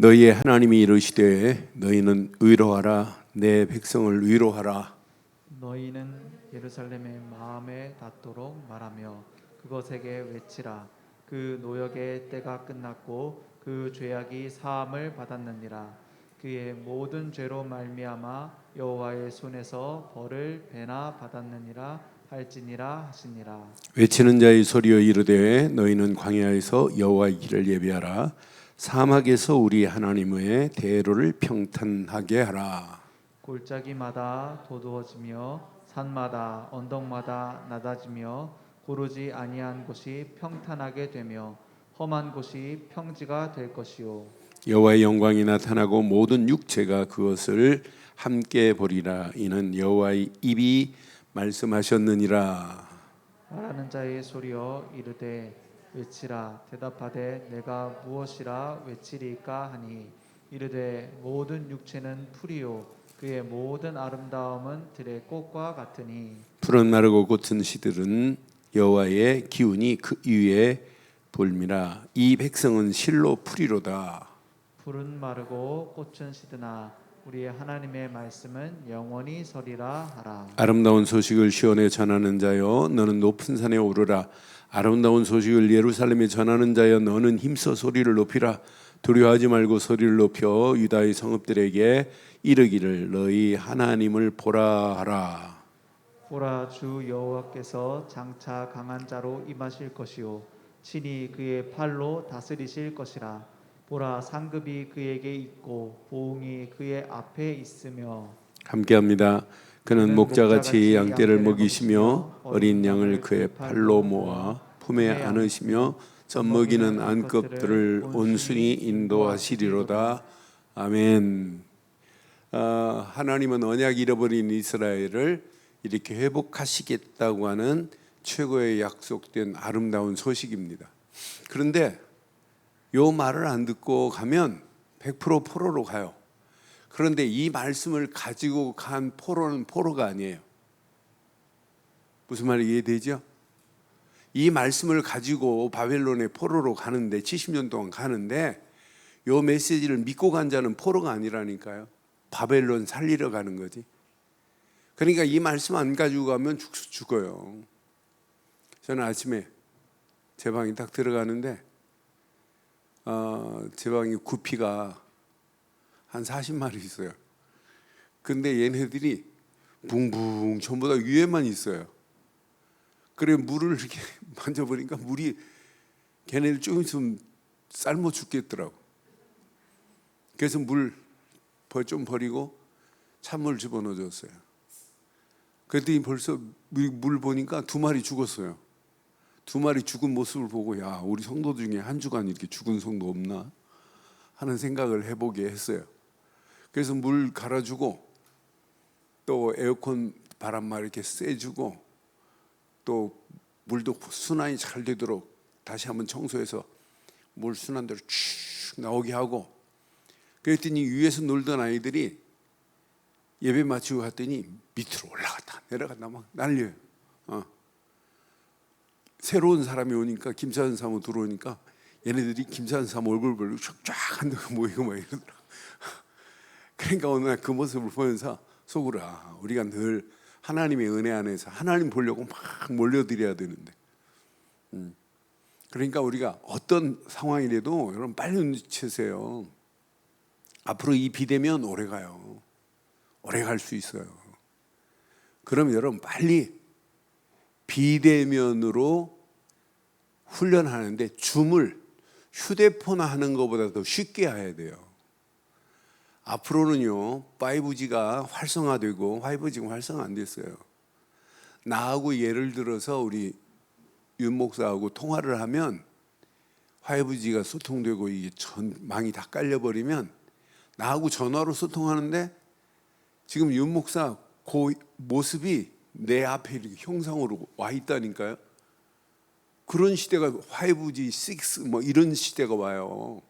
너희의 하나님이 이르시되 너희는 의로하라 내 백성을 위로하라. 너희는 예루살렘의 마음에 닿도록 말하며 그것에게 외치라. 그 노역의 때가 끝났고 그 죄악이 사함을 받았느니라. 그의 모든 죄로 말미암아 여호와의 손에서 벌을 배나 받았느니라 할지니라 하시니라. 외치는 자의 소리여 이르되 너희는 광야에서 여호와의 길을 예비하라. 사막에서 우리 하나님의 대로를 평탄하게 하라. 골짜기마다 도두어지며 산마다 언덕마다 낮아지며 고르지 아니한 곳이 평탄하게 되며 험한 곳이 평지가 될 것이요. 여호와의 영광이 나타나고 모든 육체가 그것을 함께 보리라. 이는 여호와의 입이 말씀하셨느니라. 말하는 자의 소리여 이르되 외치라. 대답하되 내가 무엇이라 외치리까 하니 이르되 모든 육체는 풀이요 그의 모든 아름다움은 들의 꽃과 같으니 푸른 마르고 곧은 시들은 여호와의 기운이 그 위에 돌미라. 이 백성은 실로 풀이로다. 푸른 마르고 꽃은 시드나 우리의 하나님의 말씀은 영원히 서리라 하라. 아름다운 소식을 시온에 전하는 자여 너는 높은 산에 오르라. 아름다운 소식을 예루살렘에 전하는 자여 너는 힘써 소리를 높이라. 두려워하지 말고 소리를 높여 유다의 성읍들에게 이르기를 너희 하나님을 보라 하라. 보라 주 여호와께서 장차 강한 자로 임하실 것이요 친히 그의 팔로 다스리실 것이라. 보라 상급이 그에게 있고 보응이 그의 앞에 있으며 함께합니다. 그는 목자같이 양떼를 먹이시며 어린 양을 그의 팔로 모아 품에 안으시며 젖먹이는 안껍들을 온순히 인도하시리로다. 아멘. 하나님은 언약 잃어버린 이스라엘을 이렇게 회복하시겠다고 하는 최고의 약속된 아름다운 소식입니다. 그런데 요 말을 안 듣고 가면 100% 포로로 가요. 그런데 이 말씀을 가지고 간 포로는 포로가 아니에요. 무슨 말이 이해되죠? 이 말씀을 가지고 바벨론의 포로로 가는데 70년 동안 가는데 요 메시지를 믿고 간 자는 포로가 아니라니까요. 바벨론 살리러 가는 거지. 그러니까 이 말씀 안 가지고 가면 죽어요. 저는 아침에 제 방에 딱 들어가는데 제 방에 구피가 한 40마리 있어요. 근데 얘네들이 붕붕 전부 다 위에만 있어요. 그래 물을 이렇게 만져보니까 물이 걔네들 조금 있으면 삶아 죽겠더라고. 그래서 물 좀 버리고 찬물 집어넣어 줬어요. 그랬더니 벌써 물 보니까 2마리 죽었어요. 2마리 죽은 모습을 보고 야 우리 성도 중에 한 주간 이렇게 죽은 성도 없나 하는 생각을 해보게 했어요. 그래서 물 갈아주고 또 에어컨 바람만 이렇게 쐬주고 또 물도 순환이 잘 되도록 다시 한번 청소해서 물 순환대로 쭉 나오게 하고 그랬더니 위에서 놀던 아이들이 예배 마치고 갔더니 밑으로 올라갔다 내려갔다 막 난리예요. 새로운 사람이 오니까 김사은 사모 들어오니까 얘네들이 김사은 사모 얼굴 보고 쫙 한다고 모이고 막 이러더라고. 그러니까 어느 날 그 모습을 보면서 속으로 우리가 늘 하나님의 은혜 안에서 하나님 보려고 막 몰려드려야 되는데 그러니까 우리가 어떤 상황이라도 여러분 빨리 눈치채세요. 앞으로 이 비대면 오래 가요. 오래 갈 수 있어요. 그럼 여러분 빨리 비대면으로 훈련하는데 줌을 휴대폰 하는 것보다 더 쉽게 해야 돼요. 앞으로는요 5G가 활성화되고 5G가 활성화 안 됐어요. 나하고 예를 들어서 우리 윤 목사하고 통화를 하면 5G가 소통되고 이게 망이 다 깔려버리면 나하고 전화로 소통하는데 지금 윤 목사 그 모습이 내 앞에 이렇게 형상으로 와 있다니까요. 그런 시대가 5G, 6 뭐 이런 시대가 와요.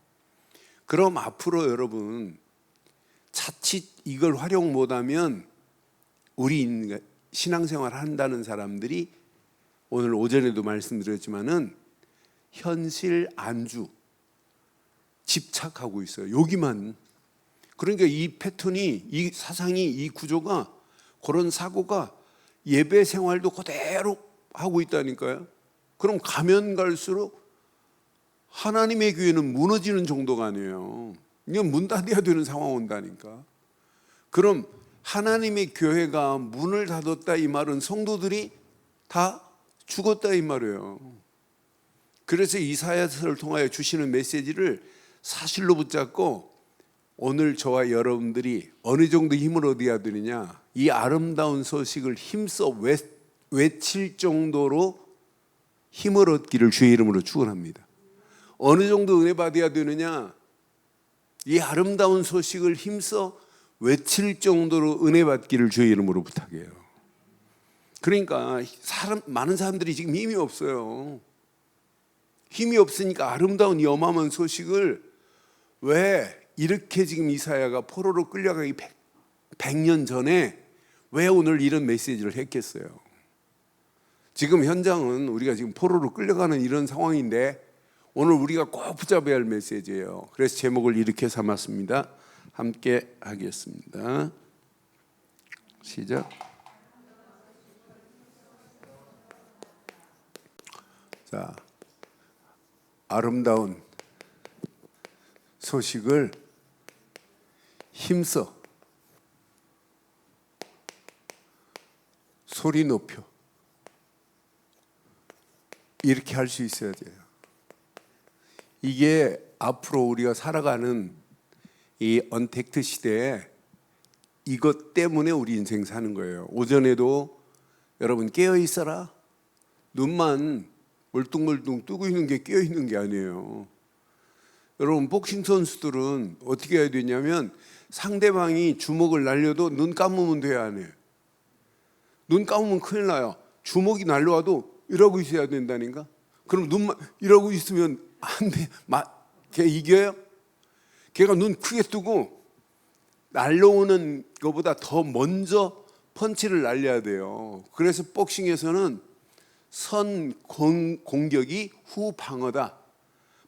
그럼 앞으로 여러분 자칫 이걸 활용 못하면 우리 신앙생활 한다는 사람들이 오늘 오전에도 말씀드렸지만은 현실 안주 집착하고 있어요. 여기만. 그러니까 이 패턴이, 이 사상이, 이 구조가, 그런 사고가 예배 생활도 그대로 하고 있다니까요. 그럼 가면 갈수록 하나님의 교회는 무너지는 정도가 아니에요. 이건 문 닫아야 되는 상황 온다니까. 그럼 하나님의 교회가 문을 닫았다 이 말은 성도들이 다 죽었다 이 말이에요. 그래서 이사야서를 통하여 주시는 메시지를 사실로 붙잡고 오늘 저와 여러분들이 어느 정도 힘을 얻어야 되느냐, 이 아름다운 소식을 힘써 외칠 정도로 힘을 얻기를 주의 이름으로 축원합니다. 어느 정도 은혜 받아야 되느냐, 이 아름다운 소식을 힘써 외칠 정도로 은혜 받기를 주의 이름으로 부탁해요. 그러니까 많은 사람들이 지금 힘이 없어요. 힘이 없으니까 아름다운 이 어마어마한 소식을 왜 이렇게 지금 이사야가 포로로 끌려가기 100년 전에 왜 오늘 이런 메시지를 했겠어요? 지금 현장은 우리가 지금 포로로 끌려가는 이런 상황인데 오늘 우리가 꼭 붙잡아야 할 메시지예요. 그래서 제목을 이렇게 삼았습니다. 함께 하겠습니다. 시작. 자, 아름다운 소식을 힘써 소리 높여 이렇게 할 수 있어야 돼요. 이게 앞으로 우리가 살아가는 이 언택트 시대에 이것 때문에 우리 인생 사는 거예요. 오전에도 여러분 깨어 있어라. 눈만 멀뚱멀뚱 뜨고 있는 게 깨어 있는 게 아니에요. 여러분 복싱 선수들은 어떻게 해야 되냐면 상대방이 주먹을 날려도 눈 감으면 돼야 안 해요. 눈 감으면 큰일 나요. 주먹이 날려와도 이러고 있어야 된다니까. 그럼 눈만 이러고 있으면 안 돼. 걔 이겨요? 걔가 눈 크게 뜨고 날려오는 것보다 더 먼저 펀치를 날려야 돼요. 그래서 복싱에서는 선 공격이 후 방어다.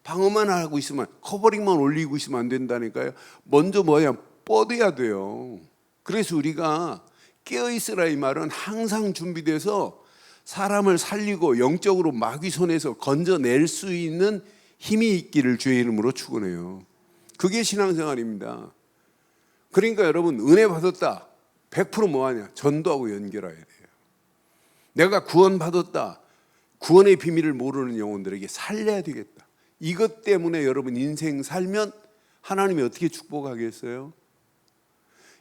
방어만 하고 있으면, 커버링만 올리고 있으면 안 된다니까요. 먼저 뻗어야 돼요. 그래서 우리가 깨어있으라 이 말은 항상 준비돼서 사람을 살리고 영적으로 마귀 손에서 건져낼 수 있는 힘이 있기를 주의 이름으로 축원해요. 그게 신앙생활입니다. 그러니까 여러분 은혜 받았다 100% 뭐하냐? 전도하고 연결해야 돼요. 내가 구원 받았다, 구원의 비밀을 모르는 영혼들에게 살려야 되겠다. 이것 때문에 여러분 인생 살면 하나님이 어떻게 축복하겠어요?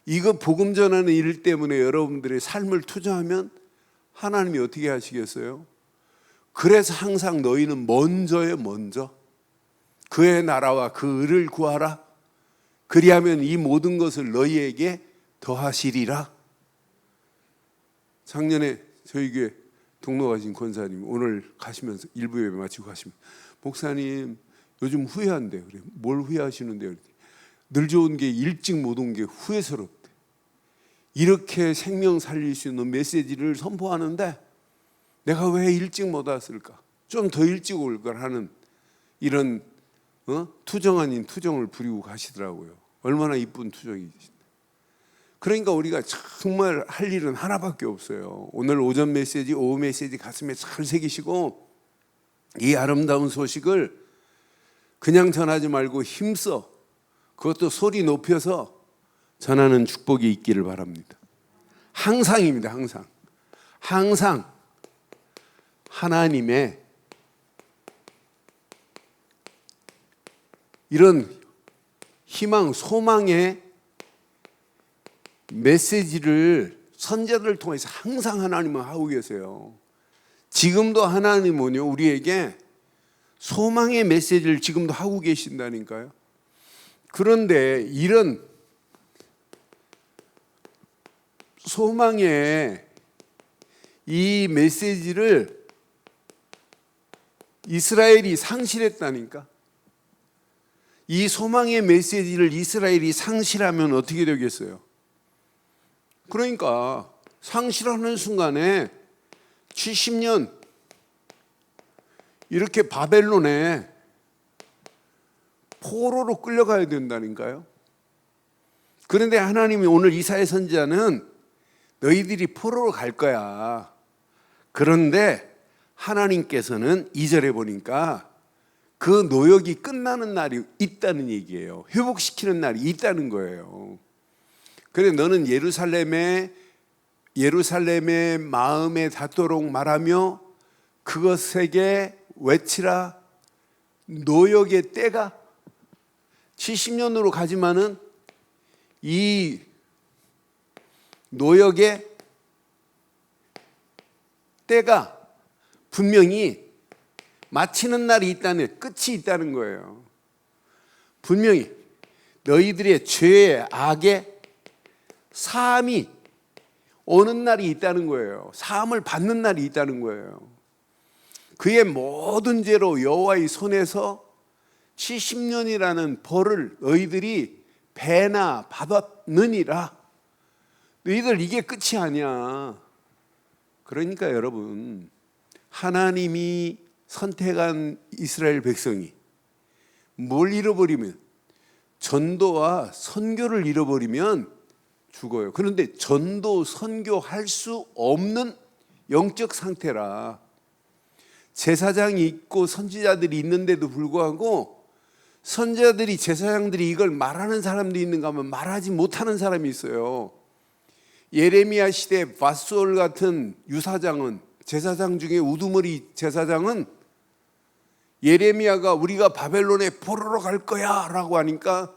이거 복음 전하는 일 때문에 여러분들의 삶을 투자하면 하나님이 어떻게 하시겠어요? 그래서 항상 너희는 먼저예요. 먼저 그의 나라와 그 의를 구하라. 그리하면 이 모든 것을 너희에게 더하시리라. 작년에 저희 교회 동로 가신 권사님 오늘 가시면서 일부 예배 마치고 가시면 목사님 요즘 후회한대요. 그래. 뭘 후회하시는데요? 늘 좋은 게 일찍 못 온 게 후회스럽대. 이렇게 생명 살릴 수 있는 메시지를 선포하는데 내가 왜 일찍 못 왔을까? 좀 더 일찍 올 걸 하는 이런 투정 아닌 투정을 부리고 가시더라고요. 얼마나 이쁜 투정이신데. 그러니까 우리가 정말 할 일은 하나밖에 없어요. 오늘 오전 메시지, 오후 메시지 가슴에 잘 새기시고 이 아름다운 소식을 그냥 전하지 말고 힘써 그것도 소리 높여서 전하는 축복이 있기를 바랍니다. 항상입니다. 항상. 항상 하나님의 이런 희망, 소망의 메시지를 선자들을 통해서 항상 하나님은 하고 계세요. 지금도 하나님은요 우리에게 소망의 메시지를 지금도 하고 계신다니까요. 그런데 이런 소망의 이 메시지를 이스라엘이 상실했다니까. 이 소망의 메시지를 이스라엘이 상실하면 어떻게 되겠어요? 그러니까 상실하는 순간에 70년 이렇게 바벨론에 포로로 끌려가야 된다니까요. 그런데 하나님이 오늘 이사야 선지자는 너희들이 포로로 갈 거야. 그런데 하나님께서는 2절에 보니까 그 노역이 끝나는 날이 있다는 얘기예요. 회복시키는 날이 있다는 거예요. 그래 너는 예루살렘의 마음에 닿도록 말하며 그것에게 외치라. 노역의 때가 70년으로 가지만은 이 노역의 때가 분명히 마치는 날이 있다는, 끝이 있다는 거예요. 분명히 너희들의 죄의 악의 사함이 오는 날이 있다는 거예요. 사함을 받는 날이 있다는 거예요. 그의 모든 죄로 여호와의 손에서 70년이라는 벌을 너희들이 배나 받았느니라. 너희들 이게 끝이 아니야. 그러니까 여러분, 하나님이 선택한 이스라엘 백성이 뭘 잃어버리면, 전도와 선교를 잃어버리면 죽어요. 그런데 전도, 선교할 수 없는 영적 상태라. 제사장이 있고 선지자들이 있는데도 불구하고 선지자들이, 제사장들이 이걸 말하는 사람도 있는가 하면 말하지 못하는 사람이 있어요. 예레미야 시대 바수올 같은 유사장은, 제사장 중에 우두머리 제사장은 예레미야가 우리가 바벨론에 포로로 갈 거야 라고 하니까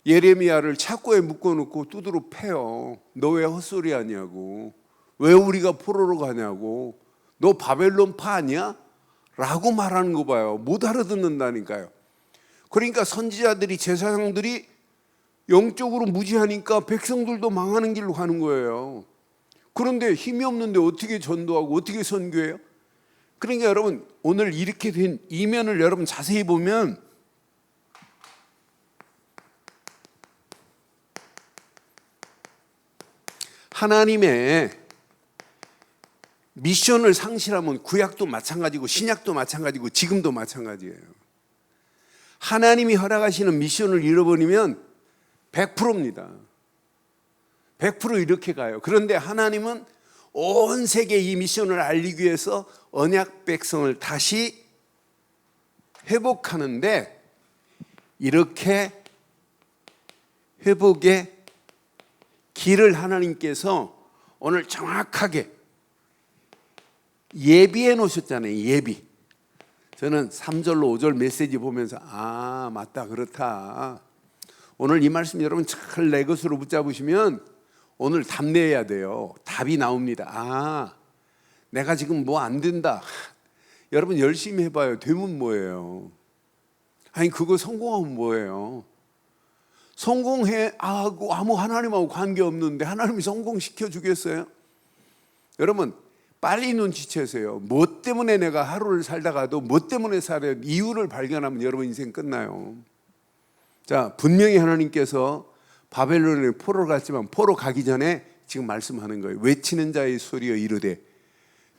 예레미야를 착고에 묶어놓고 두드러 패요. 너 왜 헛소리 하냐고, 왜 우리가 포로로 가냐고, 너 바벨론파 아니야? 라고 말하는 거 봐요. 못 알아듣는다니까요. 그러니까 선지자들이, 제사장들이 영적으로 무지하니까 백성들도 망하는 길로 가는 거예요. 그런데 힘이 없는데 어떻게 전도하고 어떻게 선교해요? 그러니까 여러분, 오늘 이렇게 된 이면을 여러분 자세히 보면 하나님의 미션을 상실하면 구약도 마찬가지고 신약도 마찬가지고 지금도 마찬가지예요. 하나님이 허락하시는 미션을 잃어버리면 100%입니다. 100% 이렇게 가요. 그런데 하나님은 온 세계에 이 미션을 알리기 위해서 언약 백성을 다시 회복하는데, 이렇게 회복의 길을 하나님께서 오늘 정확하게 예비해 놓으셨잖아요. 예비. 저는 3절로 5절 메시지 보면서 아, 맞다, 그렇다. 오늘 이 말씀 여러분 잘 내 것으로 붙잡으시면 오늘 답 내야 돼요. 답이 나옵니다. 아, 내가 지금 뭐 안 된다. 여러분 열심히 해봐요. 되면 뭐예요? 아니 그거 성공하면 뭐예요? 성공해 하고 아무 하나님하고 관계없는데 하나님이 성공시켜 주겠어요? 여러분 빨리 눈치채세요. 뭐 때문에 내가 하루를 살다가도 뭐 때문에 살아요? 이유를 발견하면 여러분 인생 끝나요. 자, 분명히 하나님께서 바벨론에 포로 갔지만 포로 가기 전에 지금 말씀하는 거예요. 외치는 자의 소리여 이르되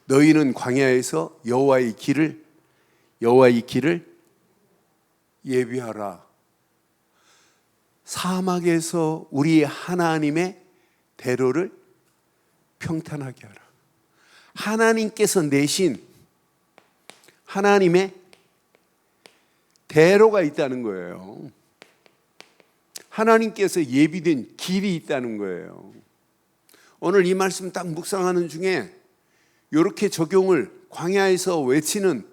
너희는 광야에서 여호와의 길을 예비하라. 사막에서 우리 하나님의 대로를 평탄하게 하라. 하나님께서 내신 하나님의 대로가 있다는 거예요. 하나님께서 예비된 길이 있다는 거예요. 오늘 이 말씀 딱 묵상하는 중에 이렇게 적용을 광야에서 외치는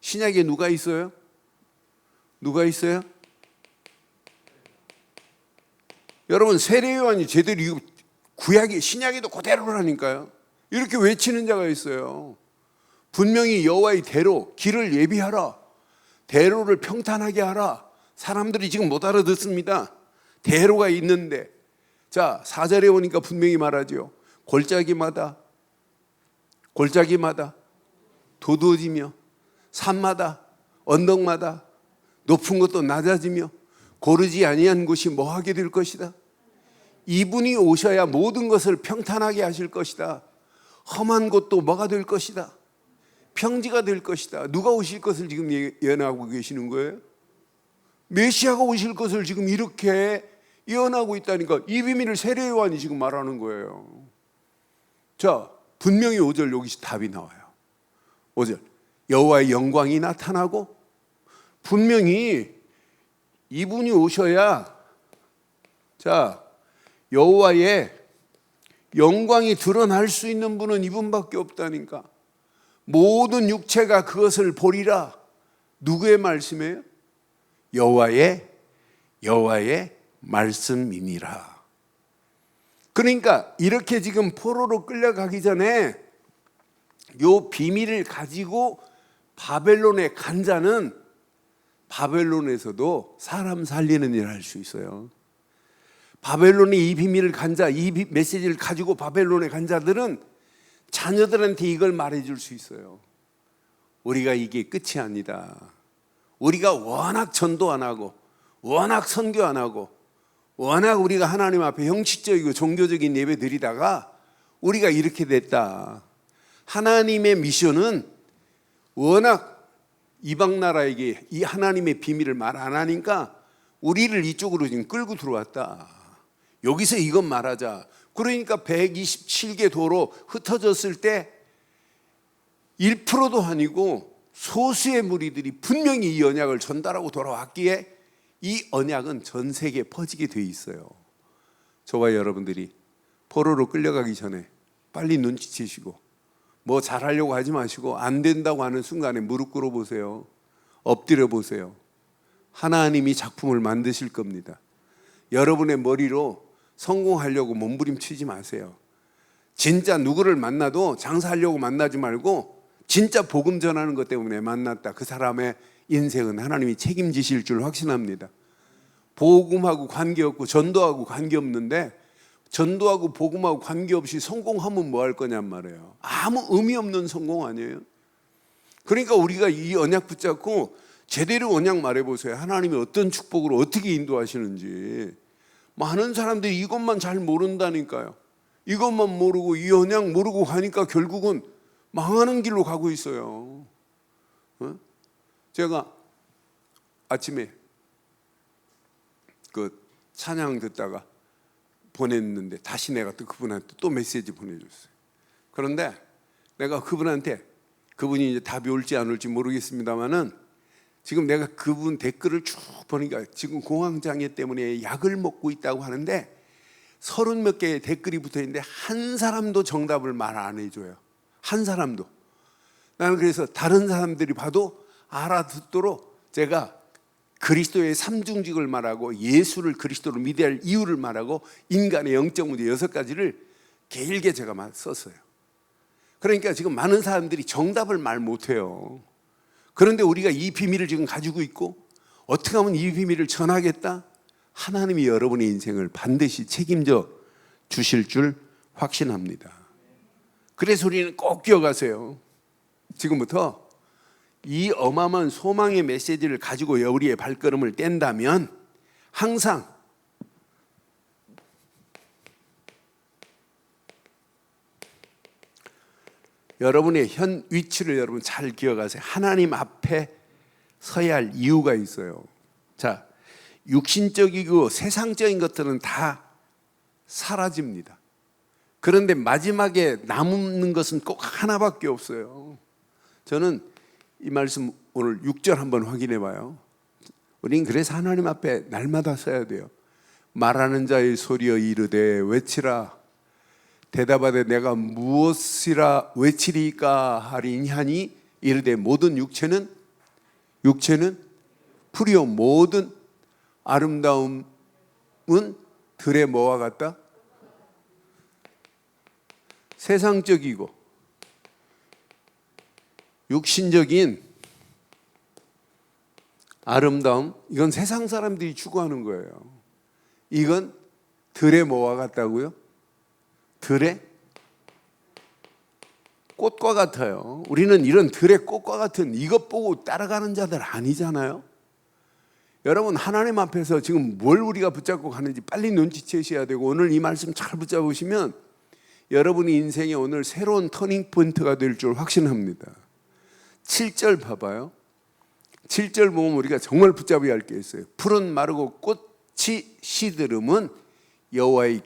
신약에 누가 있어요? 누가 있어요? 여러분 세례요한이 제대로 구약이 신약에도 그대로라니까요. 이렇게 외치는 자가 있어요. 분명히 여호와의 대로, 길을 예비하라. 대로를 평탄하게 하라. 사람들이 지금 못 알아듣습니다. 대로가 있는데, 자 4절에 오니까 분명히 말하죠. 골짜기마다 도두어지며 산마다 언덕마다 높은 것도 낮아지며 고르지 아니한 곳이 뭐하게 될 것이다. 이분이 오셔야 모든 것을 평탄하게 하실 것이다. 험한 곳도 뭐가 될 것이다. 평지가 될 것이다. 누가 오실 것을 지금 예언하고 계시는 거예요? 메시아가 오실 것을 지금 이렇게 예언하고 있다니까. 이 비밀을 세례 요한이 지금 말하는 거예요. 자, 분명히 5절 여기서 답이 나와요. 5절 여호와의 영광이 나타나고, 분명히 이분이 오셔야, 자, 여호와의 영광이 드러날 수 있는 분은 이분밖에 없다니까. 모든 육체가 그것을 보리라. 누구의 말씀이에요? 여호와의 말씀이니라. 그러니까 이렇게 지금 포로로 끌려가기 전에 요 비밀을 가지고 바벨론에 간 자는 바벨론에서도 사람 살리는 일을 할 수 있어요. 바벨론에 이 비밀을 간 자, 이 메시지를 가지고 바벨론에 간 자들은 자녀들한테 이걸 말해줄 수 있어요. 우리가 이게 끝이 아니다. 우리가 워낙 전도 안 하고, 워낙 선교 안 하고, 워낙 우리가 하나님 앞에 형식적이고 종교적인 예배 드리다가 우리가 이렇게 됐다. 하나님의 미션은 워낙 이방 나라에게 이 하나님의 비밀을 말 안 하니까 우리를 이쪽으로 지금 끌고 들어왔다. 여기서 이것 말하자. 그러니까 127개 도로 흩어졌을 때 1%도 아니고 소수의 무리들이 분명히 이 언약을 전달하고 돌아왔기에 이 언약은 전 세계에 퍼지게 돼 있어요. 저와 여러분들이 포로로 끌려가기 전에 빨리 눈치채시고, 뭐 잘하려고 하지 마시고, 안 된다고 하는 순간에 무릎 꿇어 보세요. 엎드려 보세요. 하나님이 작품을 만드실 겁니다. 여러분의 머리로 성공하려고 몸부림치지 마세요. 진짜 누구를 만나도 장사하려고 만나지 말고, 진짜 복음 전하는 것 때문에 만났다. 그 사람의 인생은 하나님이 책임지실 줄 확신합니다. 복음하고 관계없고 전도하고 관계없는데, 전도하고 복음하고 관계없이 성공하면 뭐 할 거냔 말이에요. 아무 의미 없는 성공 아니에요. 그러니까 우리가 이 언약 붙잡고 제대로 언약 말해보세요. 하나님이 어떤 축복으로 어떻게 인도하시는지. 많은 사람들이 이것만 잘 모른다니까요. 이것만 모르고 이 언약 모르고 가니까 결국은 망하는 길로 가고 있어요. 제가 아침에 그 찬양 듣다가 보냈는데 다시 내가 또 그분한테 또 메시지 보내줬어요. 그런데 내가 그분한테, 그분이 이제 답이 올지 안 올지 모르겠습니다만은, 지금 내가 그분 댓글을 쭉 보니까 지금 공황장애 때문에 약을 먹고 있다고 하는데 30몇 개의 댓글이 붙어 있는데 한 사람도 정답을 말 안 해줘요. 한 사람도. 나는 그래서 다른 사람들이 봐도 알아듣도록 제가 그리스도의 삼중직을 말하고, 예수를 그리스도로 믿어야 할 이유를 말하고, 인간의 영적 문제 6가지를 길게 제가 썼어요. 그러니까 지금 많은 사람들이 정답을 말 못해요. 그런데 우리가 이 비밀을 지금 가지고 있고, 어떻게 하면 이 비밀을 전하겠다? 하나님이 여러분의 인생을 반드시 책임져 주실 줄 확신합니다. 그래서 우리는 꼭 기억하세요. 지금부터 이 어마어마한 소망의 메시지를 가지고 우리의 발걸음을 뗀다면 항상 여러분의 현 위치를 여러분 잘 기억하세요. 하나님 앞에 서야 할 이유가 있어요. 자, 육신적이고 세상적인 것들은 다 사라집니다. 그런데 마지막에 남는 것은 꼭 하나밖에 없어요. 저는 이 말씀 오늘 6절 한번 확인해 봐요. 우린 그래서 하나님 앞에 날마다 서야 돼요. 말하는 자의 소리여 이르되 외치라. 대답하되 내가 무엇이라 외치리까 하리니 이르되 모든 육체는 풀이요 모든 아름다움은 들의 뭐와 같다? 세상적이고 육신적인 아름다움, 이건 세상 사람들이 추구하는 거예요. 이건 들의 뭐와 같다고요? 들의 꽃과 같아요. 우리는 이런 들의 꽃과 같은 이것 보고 따라가는 자들 아니잖아요. 여러분, 하나님 앞에서 지금 뭘 우리가 붙잡고 가는지 빨리 눈치채셔야 되고, 오늘 이 말씀 잘 붙잡으시면 여러분의 인생에 오늘 새로운 터닝 포인트가 될 줄 확신합니다. 7절 봐봐요. 7절 보면 우리가 정말 붙잡아야 할 게 있어요. 풀은 마르고 꽃이 시들음은 여호와의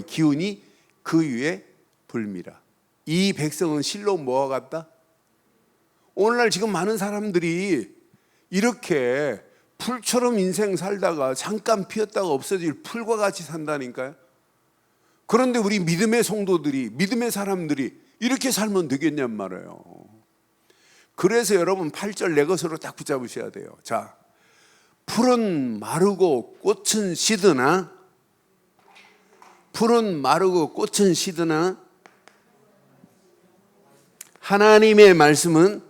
기운이 그 위에 불미라. 이 백성은 실로 뭐와 같다? 오늘날 지금 많은 사람들이 이렇게 풀처럼 인생 살다가 잠깐 피었다가 없어질 풀과 같이 산다니까요. 그런데 우리 믿음의 성도들이, 믿음의 사람들이 이렇게 살면 되겠냔 말이에요. 그래서 여러분 8절 내 것으로 딱 붙잡으셔야 돼요. 자, 풀은 마르고 꽃은 시드나, 풀은 마르고 꽃은 시드나 하나님의 말씀은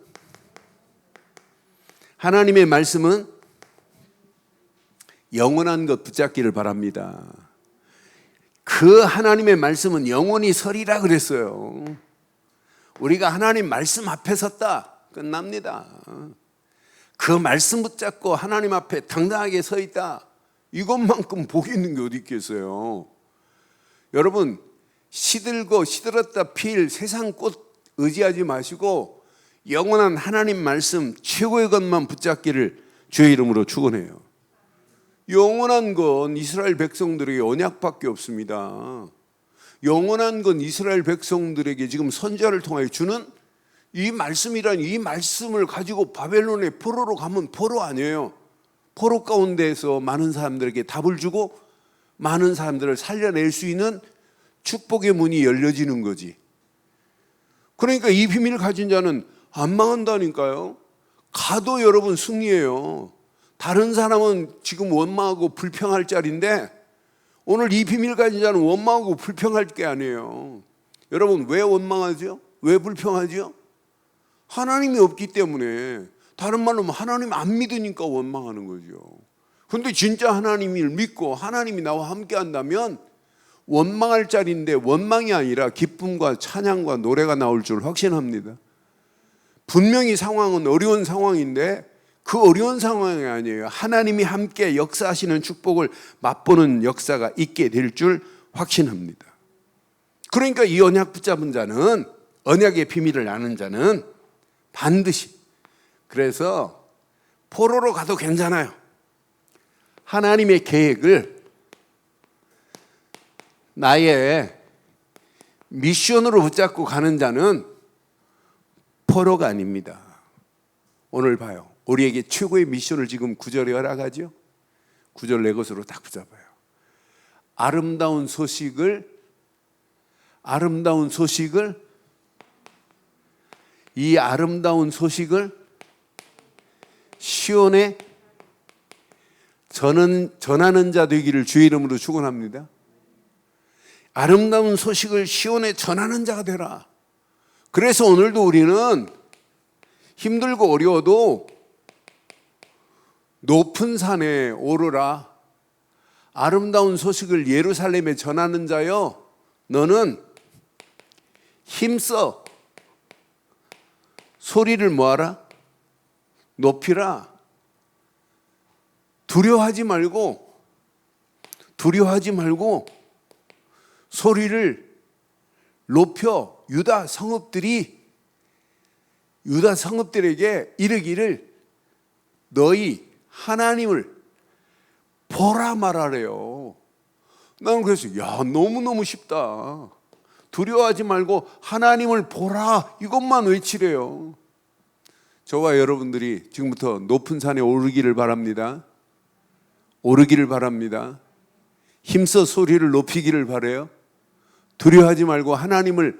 영원한 것 붙잡기를 바랍니다. 그 하나님의 말씀은 영원히 서리라 그랬어요. 우리가 하나님 말씀 앞에 섰다 끝납니다. 그 말씀 붙잡고 하나님 앞에 당당하게 서 있다, 이것만큼 복이 있는 게 어디 있겠어요. 여러분, 시들고 시들었다 필 세상 꽃 의지하지 마시고 영원한 하나님 말씀 최고의 것만 붙잡기를 주의 이름으로 축원해요. 영원한 건 이스라엘 백성들에게 언약밖에 없습니다. 영원한 건 이스라엘 백성들에게 지금 선지자를 통하여 주는 이 말씀이란, 이 말씀을 가지고 바벨론의 포로로 가면 포로 아니에요. 포로 가운데에서 많은 사람들에게 답을 주고 많은 사람들을 살려낼 수 있는 축복의 문이 열려지는 거지. 그러니까 이 비밀을 가진 자는 안 망한다니까요. 가도 여러분 승리해요. 다른 사람은 지금 원망하고 불평할 자리인데 오늘 이 비밀 가진 자는 원망하고 불평할 게 아니에요. 여러분, 왜 원망하죠? 왜 불평하죠? 하나님이 없기 때문에. 다른 말로 하면 하나님 안 믿으니까 원망하는 거죠. 그런데 진짜 하나님을 믿고 하나님이 나와 함께 한다면 원망할 자리인데 원망이 아니라 기쁨과 찬양과 노래가 나올 줄 확신합니다. 분명히 상황은 어려운 상황인데 그 어려운 상황이 아니에요. 하나님이 함께 역사하시는 축복을 맛보는 역사가 있게 될 줄 확신합니다. 그러니까 이 언약 붙잡은 자는, 언약의 비밀을 아는 자는 반드시, 그래서 포로로 가도 괜찮아요. 하나님의 계획을 나의 미션으로 붙잡고 가는 자는 포로가 아닙니다. 오늘 봐요. 우리에게 최고의 미션을 지금 9절에 허락하죠. 9절 내 것으로 딱 붙잡아요. 아름다운 소식을 이 아름다운 소식을 시온에 전하는 자 되기를 주의 이름으로 축원합니다. 아름다운 소식을 시온에 전하는 자가 되라. 그래서 오늘도 우리는 힘들고 어려워도 높은 산에 오르라. 아름다운 소식을 예루살렘에 전하는 자여, 너는 힘써 소리를 뭐하라? 높이라. 두려워하지 말고 소리를 높여 유다 성읍들에게 이르기를 너희 하나님을 보라 말하래요. 나는 그래서 너무너무 쉽다. 두려워하지 말고 하나님을 보라, 이것만 외치래요. 저와 여러분들이 지금부터 높은 산에 오르기를 바랍니다. 힘써 소리를 높이기를 바라요. 두려워하지 말고 하나님을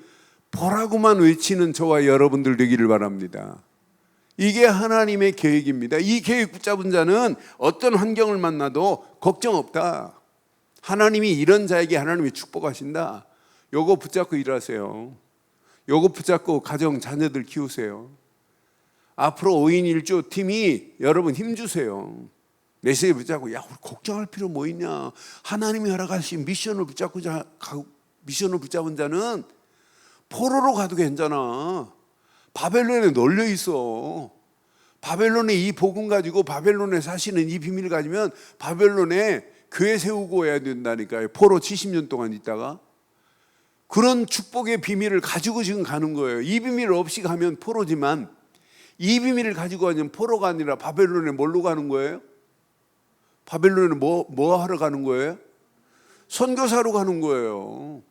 보라고만 외치는 저와 여러분들 되기를 바랍니다. 이게 하나님의 계획입니다. 이 계획 붙잡은 자는 어떤 환경을 만나도 걱정 없다. 하나님이 이런 자에게 하나님이 축복하신다. 요거 붙잡고 일하세요. 요거 붙잡고 가정 자녀들 키우세요. 앞으로 5인 1조 팀이 여러분 힘주세요. 메시지 붙잡고 우리 걱정할 필요 뭐 있냐. 하나님이 허락하신 미션을 붙잡은 자는 포로로 가도 괜찮아. 바벨론에 널려 있어. 바벨론에 이 복음 가지고 바벨론에 사시는 이 비밀을 가지면 바벨론에 교회 세우고 해야 된다니까요. 포로 70년 동안 있다가. 그런 축복의 비밀을 가지고 지금 가는 거예요. 이 비밀 없이 가면 포로지만 이 비밀을 가지고 가면 포로가 아니라 바벨론에 뭘로 가는 거예요? 바벨론에 뭐 하러 가는 거예요? 선교사로 가는 거예요.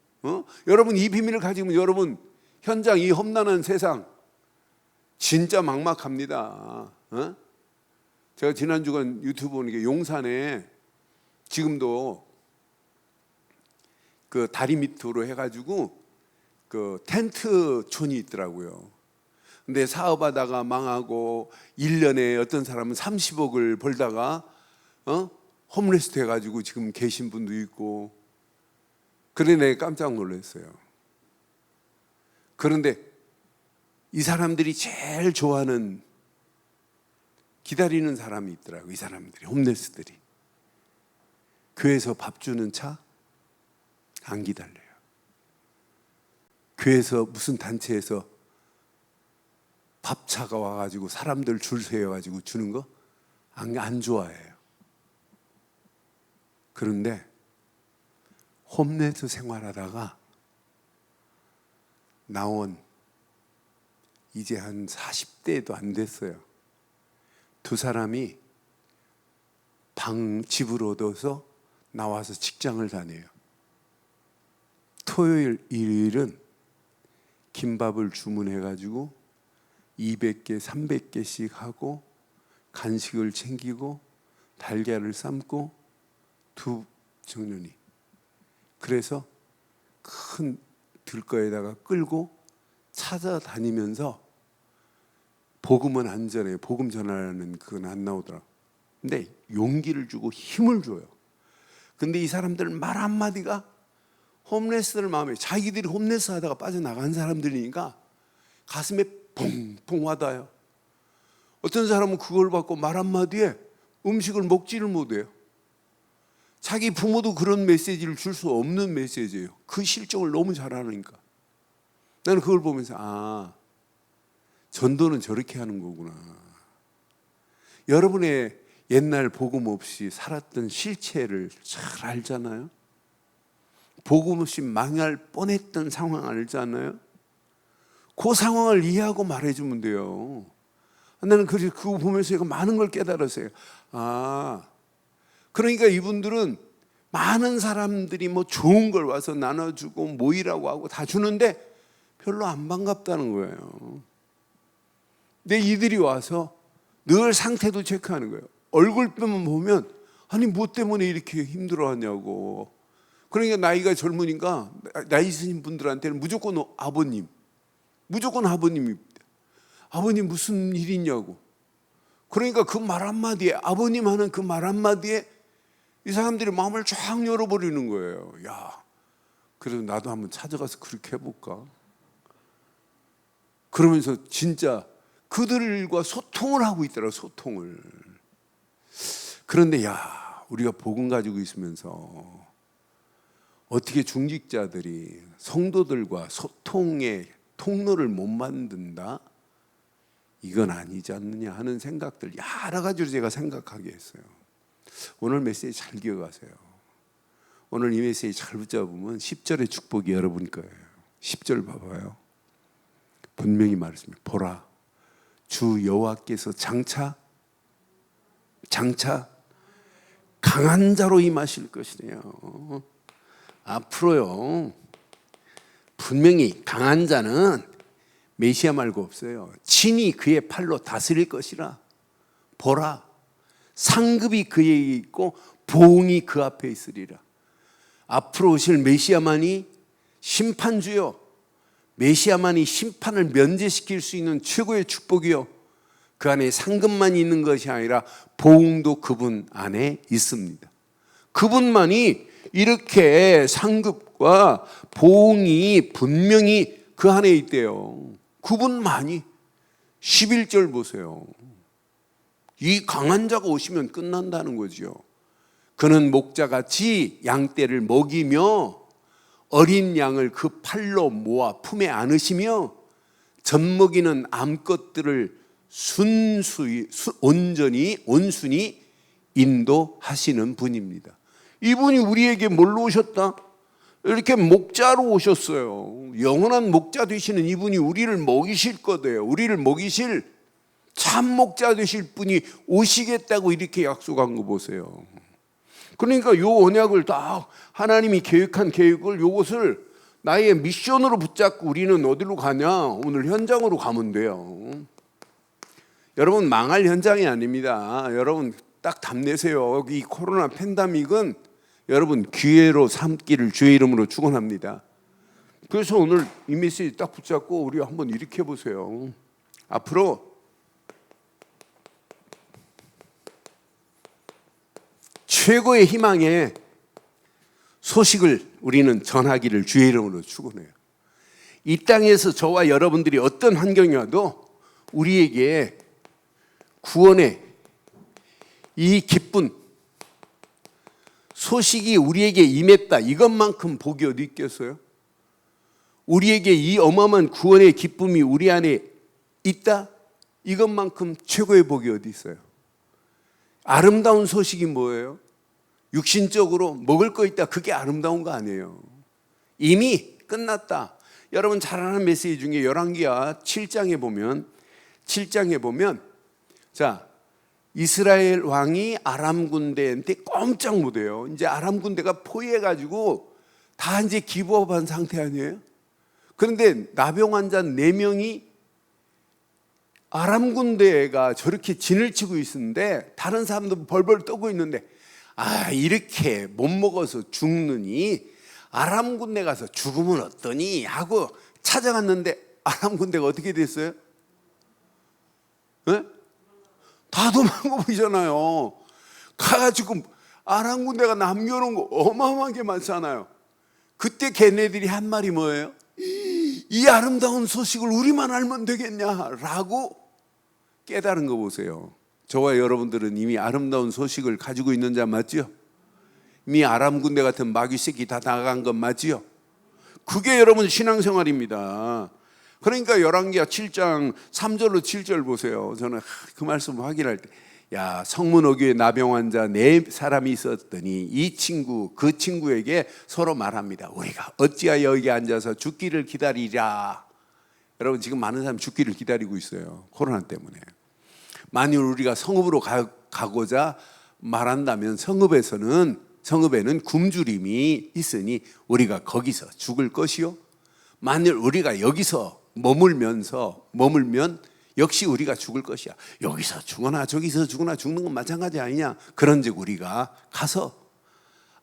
여러분 이 비밀을 가지면 여러분 현장 이 험난한 세상 진짜 막막합니다. 제가 지난주간 유튜브 보니까 용산에 지금도 그 다리 밑으로 해가지고 그 텐트촌이 있더라고요. 근데 사업하다가 망하고 1년에 어떤 사람은 30억을 벌다가 홈레스 돼가지고 지금 계신 분도 있고. 그래 내가 깜짝 놀랐어요. 그런데 이 사람들이 제일 좋아하는 기다리는 사람이 있더라고요. 이 사람들이 홈레스들이 교회에서 밥 주는 차 안 기다려요. 교회에서 무슨 단체에서 밥차가 와가지고 사람들 줄 세워가지고 주는 거 안 좋아해요. 그런데 홈레스 생활하다가 나온 이제 한 40대도 안 됐어요. 두 사람이 집을 얻어서 나와서 직장을 다녀요. 토요일, 일요일은 김밥을 주문해가지고 200개, 300개씩 하고 간식을 챙기고 달걀을 삶고 두 청년이 그래서 큰 들거에다가 끌고 찾아다니면서 복음은 안전해요. 복음 전하는 그건 안 나오더라. 근데 용기를 주고 힘을 줘요. 근데 이 사람들 말 한마디가 홈레스들 마음에 자기들이 홈레스 하다가 빠져나간 사람들이니까 가슴에 퐁퐁 와닿아요. 어떤 사람은 그걸 받고 말 한마디에 음식을 먹지를 못해요. 자기 부모도 그런 메시지를 줄 수 없는 메시지예요. 그 실정을 너무 잘 아니까. 나는 그걸 보면서 전도는 저렇게 하는 거구나. 여러분의 옛날 복음 없이 살았던 실체를 잘 알잖아요. 복음 없이 망할 뻔했던 상황 알잖아요. 그 상황을 이해하고 말해주면 돼요. 나는 그거 보면서 많은 걸 깨달았어요. 그러니까 이분들은 많은 사람들이 뭐 좋은 걸 와서 나눠주고 모이라고 하고 다 주는데 별로 안 반갑다는 거예요. 근데 이들이 와서 늘 상태도 체크하는 거예요. 얼굴뼈만 보면 뭐 때문에 이렇게 힘들어하냐고. 그러니까 나이가 젊으니까 나이 있으신 분들한테는 무조건 아버님, 무조건 아버님입니다. 아버님 무슨 일 있냐고. 그러니까 그 말 한마디에 아버님 하는 그 말 한마디에 이 사람들이 마음을 쫙 열어버리는 거예요. 그래도 나도 한번 찾아가서 그렇게 해볼까. 그러면서 진짜 그들과 소통을 하고 있더라고요. 소통을. 그런데 우리가 복음 가지고 있으면서 어떻게 중직자들이 성도들과 소통의 통로를 못 만든다? 이건 아니지 않느냐 하는 생각들 여러 가지로 제가 생각하게 했어요. 오늘 메시지 잘 기억하세요. 오늘 이 메시지 잘 붙잡으면 10절의 축복이 여러분 거예요. 10절 봐봐요. 분명히 말했습니다. 보라, 주 여호와께서 장차 강한 자로 임하실 것이래요. 앞으로요, 분명히 강한 자는 메시아 말고 없어요. 친히 그의 팔로 다스릴 것이라. 보라, 상급이 그에게 있고 보응이 그 앞에 있으리라. 앞으로 오실 메시아만이 심판주요, 메시아만이 심판을 면제시킬 수 있는 최고의 축복이요, 그 안에 상급만 있는 것이 아니라 보응도 그분 안에 있습니다. 그분만이 이렇게 상급과 보응이 분명히 그 안에 있대요. 그분만이. 11절 보세요. 이 강한 자가 오시면 끝난다는 거죠. 그는 목자같이 양떼를 먹이며 어린 양을 그 팔로 모아 품에 안으시며 젖먹이는 암것들을 온순히 인도하시는 분입니다. 이분이 우리에게 뭘로 오셨다? 이렇게 목자로 오셨어요. 영원한 목자 되시는 이분이 우리를 먹이실 거예요. 우리를 먹이실 참목자 되실 분이 오시겠다고 이렇게 약속한 거 보세요. 그러니까 요 언약을 딱 하나님이 계획한 계획을 요것을 나의 미션으로 붙잡고 우리는 어디로 가냐? 오늘 현장으로 가면 돼요. 여러분 망할 현장이 아닙니다. 여러분 딱 답내세요. 이 코로나 팬데믹은 여러분 기회로 삼기를 주의 이름으로 축원합니다. 그래서 오늘 이 메시지 딱 붙잡고 우리 한번 이렇게 해보세요. 앞으로 최고의 희망의 소식을 우리는 전하기를 주의 이름으로 축원해요. 이 땅에서 저와 여러분들이 어떤 환경이 와도 우리에게 구원의 이 기쁜 소식이 우리에게 임했다. 이것만큼 복이 어디 있겠어요? 우리에게 이 어마어마한 구원의 기쁨이 우리 안에 있다. 이것만큼 최고의 복이 어디 있어요? 아름다운 소식이 뭐예요? 육신적으로 먹을 거 있다. 그게 아름다운 거 아니에요. 이미 끝났다. 여러분 잘 아는 메시지 중에 열왕기하 7장에 보면 자, 이스라엘 왕이 아람 군대한테 꼼짝 못해요. 이제 아람 군대가 포위해가지고 다 이제 기부업한 상태 아니에요? 그런데 나병 환자 4명이 아람 군대가 저렇게 진을 치고 있는데 다른 사람도 벌벌 떠고 있는데 이렇게 못 먹어서 죽느니 아람 군대 가서 죽으면 어떠니 하고 찾아갔는데 아람 군대가 어떻게 됐어요? 네? 다 도망가 버리잖아요. 가가지고 아람 군대가 남겨놓은 거 어마어마하게 많잖아요. 그때 걔네들이 한 말이 뭐예요? 이 아름다운 소식을 우리만 알면 되겠냐라고 깨달은 거 보세요. 저와 여러분들은 이미 아름다운 소식을 가지고 있는 자 맞지요? 이미 아람 군대 같은 마귀 새끼 다 나간 건 맞지요? 그게 여러분 신앙생활입니다. 그러니까 열왕기하 7장 3절로 7절 보세요. 저는 그 말씀 확인할 때 성문어교에 나병 환자 4사람이 있었더니 이 친구 그 친구에게 서로 말합니다. 우리가 어찌하여 여기 앉아서 죽기를 기다리랴. 여러분 지금 많은 사람이 죽기를 기다리고 있어요. 코로나 때문에. 만일 우리가 성읍으로 가고자 말한다면 성읍에는 굶주림이 있으니 우리가 거기서 죽을 것이요. 만일 우리가 여기서 머물면 역시 우리가 죽을 것이야. 여기서 죽거나 저기서 죽거나 죽는 건 마찬가지 아니냐. 그런즉 우리가 가서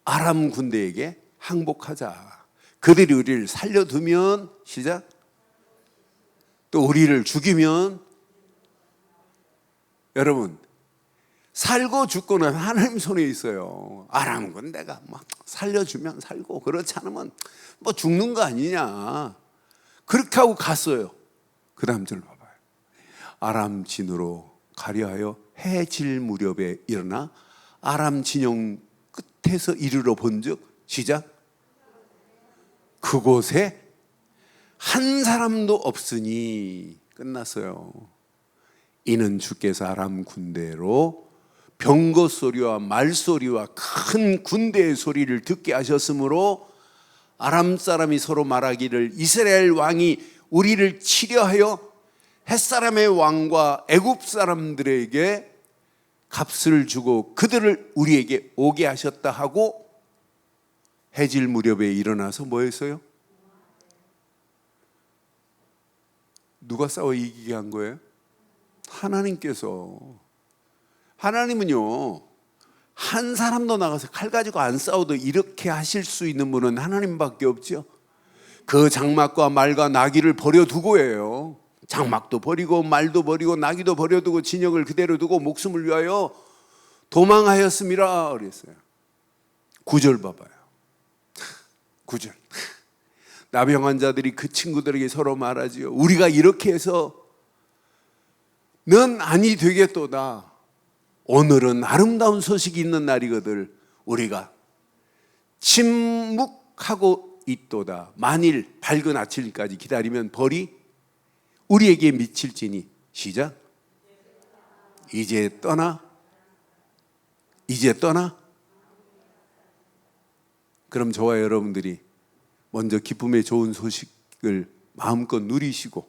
아람 군대에게 항복하자. 그들이 우리를 살려두면 시작. 또 우리를 죽이면 여러분 살고 죽고는 하나님 손에 있어요. 아람 군대가 막 살려주면 살고 그렇지 않으면 뭐 죽는 거 아니냐. 그렇게 하고 갔어요. 그 다음 절 봐봐요. 아람 진으로 가려하여 해질 무렵에 일어나 아람 진영 끝에서 이르러 본즉 시작. 그곳에 한 사람도 없으니 끝났어요. 이는 주께서 아람 군대로 병거 소리와 말소리와 큰 군대의 소리를 듣게 하셨으므로 아람 사람이 서로 말하기를 이스라엘 왕이 우리를 치려하여 햇사람의 왕과 애굽 사람들에게 값을 주고 그들을 우리에게 오게 하셨다 하고 해질 무렵에 일어나서 뭐 했어요? 누가 싸워 이기게 한 거예요? 하나님께서. 하나님은요 한 사람도 나가서 칼 가지고 안 싸워도 이렇게 하실 수 있는 분은 하나님밖에 없죠. 그 장막과 말과 나귀를 버려두고예요. 장막도 버리고 말도 버리고 나귀도 버려두고 진영을 그대로 두고 목숨을 위하여 도망하였음이라 그랬어요. 9절 봐봐요. 9절. 나병 환자들이 그 친구들에게 서로 말하지요. 우리가 이렇게 해서 넌 아니 되겠도다. 오늘은 아름다운 소식이 있는 날이거든. 우리가 침묵하고 있도다. 만일 밝은 아침까지 기다리면 벌이 우리에게 미칠지니 시작. 이제 떠나. 그럼 저와 여러분들이 먼저 기쁨의 좋은 소식을 마음껏 누리시고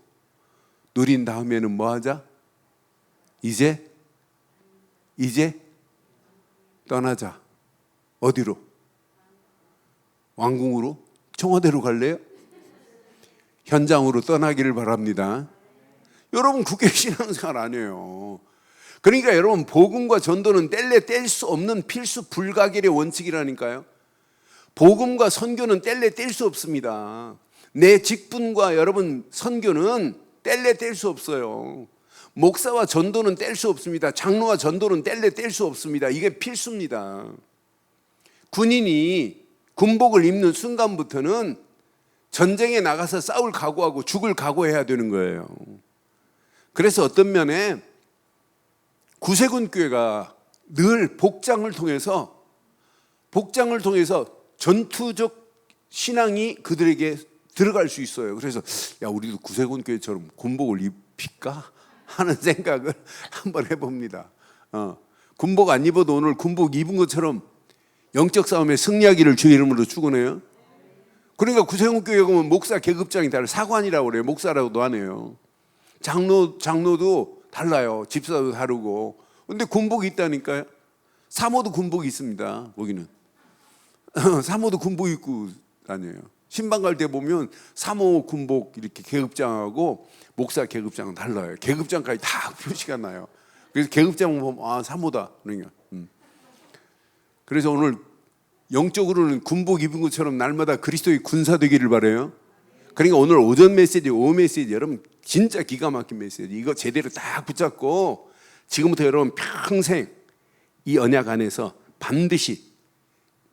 누린 다음에는 뭐 하자? 이제 떠나자. 어디로? 왕궁으로? 청와대로 갈래요? 현장으로 떠나기를 바랍니다. 여러분 국회 신앙생활 안 해요. 그러니까 여러분 복음과 전도는 뗄래 뗄 수 없는 필수 불가결의 원칙이라니까요. 복음과 선교는 뗄래 뗄 수 없습니다. 내 직분과 여러분 선교는 뗄래 뗄 수 없어요. 목사와 전도는 뗄 수 없습니다. 장로와 전도는 뗄래 뗄 수 없습니다. 이게 필수입니다. 군인이 군복을 입는 순간부터는 전쟁에 나가서 싸울 각오하고 죽을 각오해야 되는 거예요. 그래서 어떤 면에 구세군 교회가 늘 복장을 통해서 전투적 신앙이 그들에게 들어갈 수 있어요. 그래서 야 우리도 구세군 교회처럼 군복을 입힐까 하는 생각을 한번 해봅니다. 군복 안 입어도 오늘 군복 입은 것처럼 영적 싸움에 승리하기를 주의 이름으로 축원해요. 그러니까 구세군 교회 가면 목사 계급장이 달라요. 사관이라고 그래요. 목사라고도 안 해요. 장로도 달라요. 집사도 다르고. 근데 군복이 있다니까요. 사모도 군복이 있습니다. 거기는 사모도 군복 입고 다녀요. 신방 갈 때 보면 사모 군복 이렇게 계급장하고 목사 계급장은 달라요. 계급장까지 다 표시가 나요. 그래서 계급장 보면 사모다. 그러니까. 그래서 오늘 영적으로는 군복 입은 것처럼 날마다 그리스도의 군사 되기를 바라요. 그러니까 오늘 오전 메시지, 오후 메시지 여러분 진짜 기가 막힌 메시지. 이거 제대로 딱 붙잡고 지금부터 여러분 평생 이 언약 안에서 반드시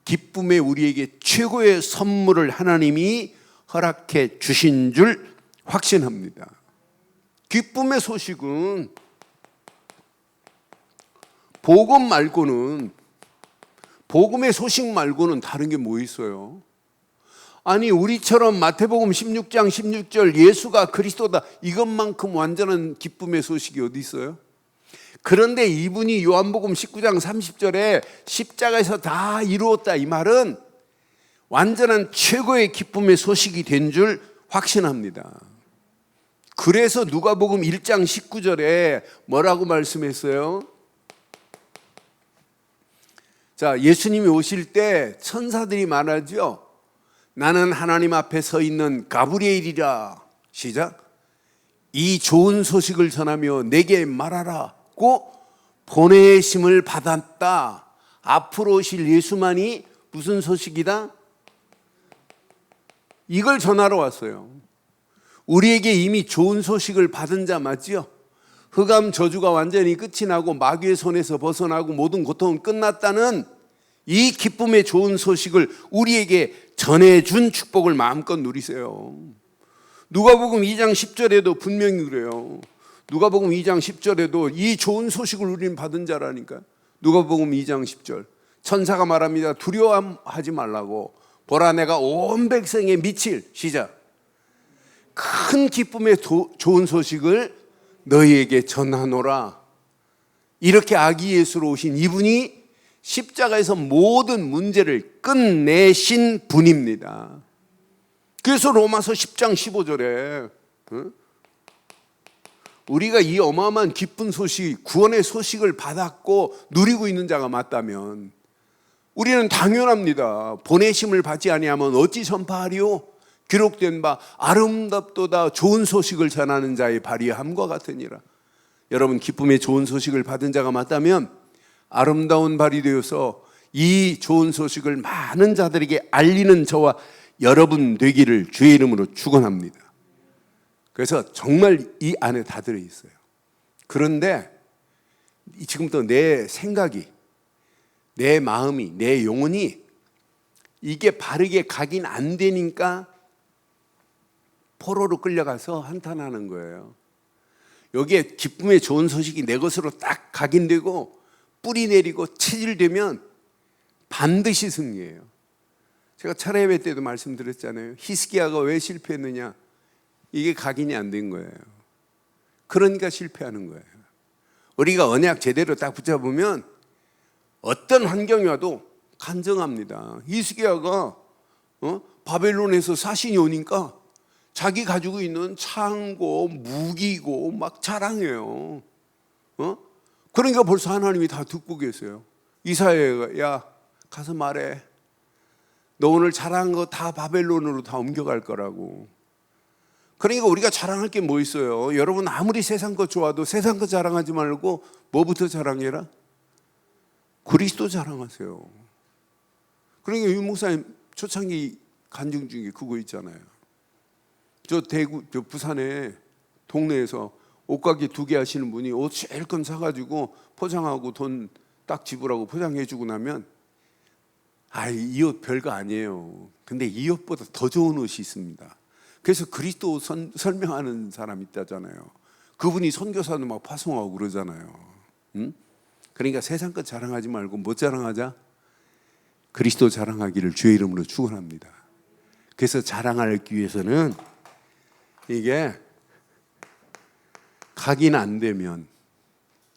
기쁨의 우리에게 최고의 선물을 하나님이 허락해 주신 줄 확신합니다. 기쁨의 소식은 복음의 소식 말고는 다른 게 뭐 있어요? 아니 우리처럼 마태복음 16장 16절 예수가 그리스도다 이것만큼 완전한 기쁨의 소식이 어디 있어요? 그런데 이분이 요한복음 19장 30절에 십자가에서 다 이루었다 이 말은 완전한 최고의 기쁨의 소식이 된 줄 확신합니다. 그래서 누가복음 1장 19절에 뭐라고 말씀했어요? 자, 예수님이 오실 때 천사들이 말하죠. 나는 하나님 앞에 서 있는 가브리엘이라. 시작. 이 좋은 소식을 전하며 내게 말하라고 보내심을 받았다. 앞으로 오실 예수만이 무슨 소식이다? 이걸 전하러 왔어요. 우리에게 이미 좋은 소식을 받은 자 맞지요? 흑암 저주가 완전히 끝이 나고 마귀의 손에서 벗어나고 모든 고통은 끝났다는 이 기쁨의 좋은 소식을 우리에게 전해준 축복을 마음껏 누리세요. 누가복음 2장 10절에도 분명히 그래요. 누가복음 2장 10절에도 이 좋은 소식을 우리는 받은 자라니까. 누가복음 2장 10절 천사가 말합니다. 두려워하지 말라고. 보라 내가 온 백성에 미칠 시작. 큰 기쁨의 좋은 소식을 너희에게 전하노라. 이렇게 아기 예수로 오신 이분이 십자가에서 모든 문제를 끝내신 분입니다. 그래서 로마서 10장 15절에 우리가 이 어마어마한 기쁜 소식, 구원의 소식을 받았고 누리고 있는 자가 맞다면 우리는 당연합니다. 보내심을 받지 아니하면 어찌 전파하리요? 기록된 바 아름답도다 좋은 소식을 전하는 자의 발이함과 같으니라. 여러분 기쁨의 좋은 소식을 받은 자가 맞다면 아름다운 발이 되어서 이 좋은 소식을 많은 자들에게 알리는 저와 여러분 되기를 주의 이름으로 축원합니다. 그래서 정말 이 안에 다 들어있어요. 그런데 지금부터 내 생각이, 내 마음이, 내 영혼이 이게 바르게 각인 안 되니까 포로로 끌려가서 한탄하는 거예요. 여기에 기쁨의 좋은 소식이 내 것으로 딱 각인되고 뿌리 내리고 체질되면 반드시 승리해요. 제가 철야 예배 때도 말씀드렸잖아요. 히스기야가 왜 실패했느냐? 이게 각인이 안 된 거예요. 그러니까 실패하는 거예요. 우리가 언약 제대로 딱 붙잡으면 어떤 환경이 와도 간증합니다. 히스기야가 바벨론에서 사신이 오니까 자기 가지고 있는 창고, 무기고 막 자랑해요. 그러니까 벌써 하나님이 다 듣고 계세요. 이사야가 야 가서 말해. 너 오늘 자랑한 거 다 바벨론으로 다 옮겨갈 거라고. 그러니까 우리가 자랑할 게 뭐 있어요? 여러분 아무리 세상 것 좋아도 세상 것 자랑하지 말고 뭐부터 자랑해라? 그리스도 자랑하세요. 그러니까 유 목사님 초창기 간증 중에 그거 있잖아요. 저 부산에 동네에서 옷가게 2개 하시는 분이 옷 제일 큰 사가지고 포장하고 돈 딱 지불하고 포장해주고 나면 이 옷 별거 아니에요. 근데 이 옷보다 더 좋은 옷이 있습니다. 그래서 그리스도 설명하는 사람 있다잖아요. 그분이 선교사도 막 파송하고 그러잖아요. 그러니까 세상 것 자랑하지 말고 뭐 자랑하자? 그리스도 자랑하기를 주의 이름으로 축원합니다. 그래서 자랑하기 위해서는 이게 각인 안 되면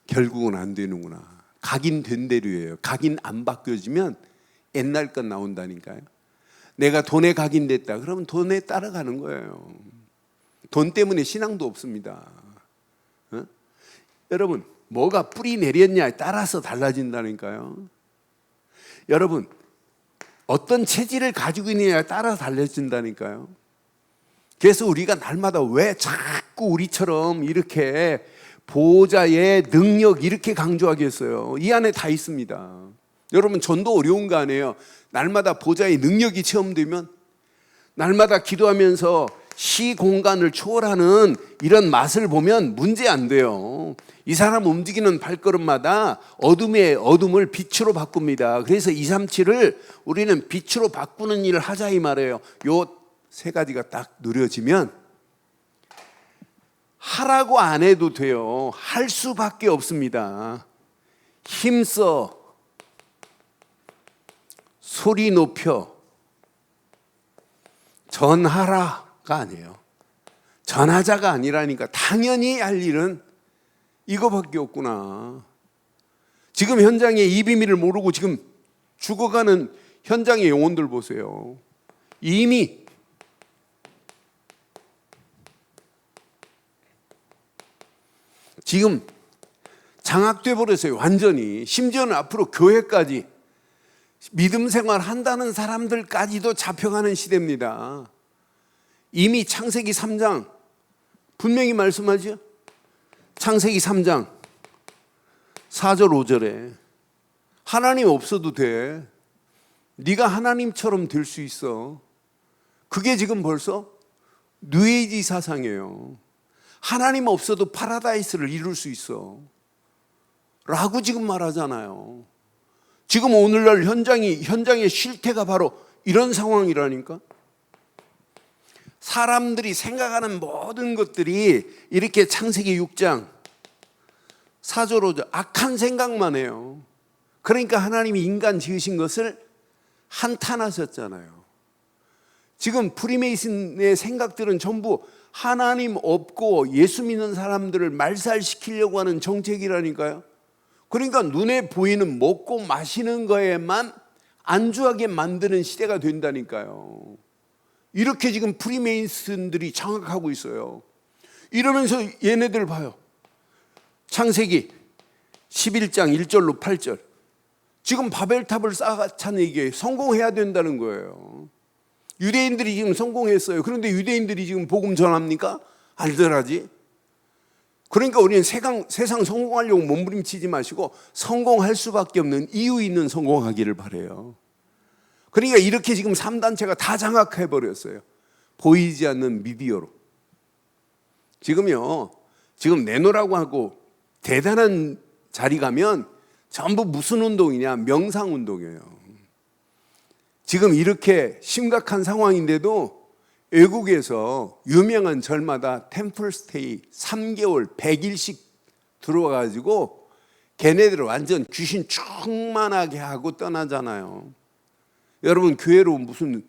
결국은 안 되는구나. 각인된 대로예요. 각인 안 바뀌어지면 옛날 것 나온다니까요. 내가 돈에 각인됐다 그러면 돈에 따라가는 거예요. 돈 때문에 신앙도 없습니다. 여러분 뭐가 뿌리 내렸냐에 따라서 달라진다니까요. 여러분 어떤 체질을 가지고 있느냐에 따라서 달라진다니까요. 그래서 우리가 날마다 왜 자꾸 우리처럼 이렇게 보호자의 능력 이렇게 강조하겠어요? 이 안에 다 있습니다. 여러분 전도 어려운 거 아니에요? 날마다 보호자의 능력이 체험되면 날마다 기도하면서 시 공간을 초월하는 이런 맛을 보면 문제 안 돼요. 이 사람 움직이는 발걸음마다 어둠을 빛으로 바꿉니다. 그래서 237을 우리는 빛으로 바꾸는 일을 하자 이 말이에요. 요 3가지가 딱 누려지면 하라고 안 해도 돼요. 할 수밖에 없습니다. 힘써 소리 높여 전하라가 아니에요. 전하자가 아니라니까. 당연히 할 일은 이거밖에 없구나. 지금 현장에 이 비밀을 모르고 지금 죽어가는 현장의 영혼들 보세요. 이미 지금 장악돼 버렸어요. 완전히. 심지어는 앞으로 교회까지 믿음 생활 한다는 사람들까지도 잡혀가는 시대입니다. 이미 창세기 3장 분명히 말씀하죠. 창세기 3장 4절 5절에 하나님 없어도 돼. 네가 하나님처럼 될 수 있어. 그게 지금 벌써 뉴에이지 사상이에요. 하나님 없어도 파라다이스를 이룰 수 있어 라고 지금 말하잖아요. 지금 오늘날 현장의 실태가 바로 이런 상황이라니까. 사람들이 생각하는 모든 것들이 이렇게 창세기 6장 4절 5절 악한 생각만 해요. 그러니까 하나님이 인간 지으신 것을 한탄하셨잖아요. 지금 프리메이슨의 생각들은 전부 하나님 없고 예수 믿는 사람들을 말살시키려고 하는 정책이라니까요. 그러니까 눈에 보이는 먹고 마시는 거에만 안주하게 만드는 시대가 된다니까요. 이렇게 지금 프리메이슨들이 장악하고 있어요. 이러면서 얘네들 봐요. 창세기 11장 1절로 8절. 지금 바벨탑을 쌓아찬 얘기에 성공해야 된다는 거예요. 유대인들이 지금 성공했어요. 그런데 유대인들이 지금 복음 전합니까? 알더라지. 그러니까 우리는 세상 성공하려고 몸부림치지 마시고 성공할 수밖에 없는 이유 있는 성공하기를 바라요. 그러니까 이렇게 지금 3단체가 다 장악해버렸어요. 보이지 않는 미디어로. 지금 내놓으라고 하고 대단한 자리 가면 전부 무슨 운동이냐? 명상운동이에요. 지금 이렇게 심각한 상황인데도 외국에서 유명한 절마다 템플스테이 3개월 100일씩 들어와가지고 걔네들을 완전 귀신 충만하게 하고 떠나잖아요. 여러분 교회로 무슨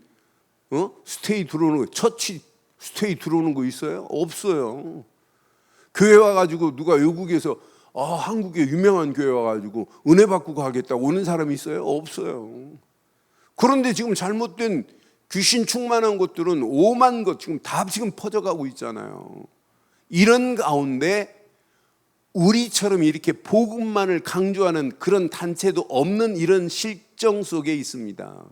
스테이 들어오는 거, 처치 스테이 들어오는 거 있어요? 없어요. 교회 와가지고 누가 외국에서 한국에 유명한 교회 와가지고 은혜 받고 가겠다고 오는 사람이 있어요? 없어요. 그런데 지금 잘못된 귀신 충만한 것들은 5만 것 지금 다 지금 퍼져가고 있잖아요. 이런 가운데 우리처럼 이렇게 복음만을 강조하는 그런 단체도 없는 이런 실정 속에 있습니다.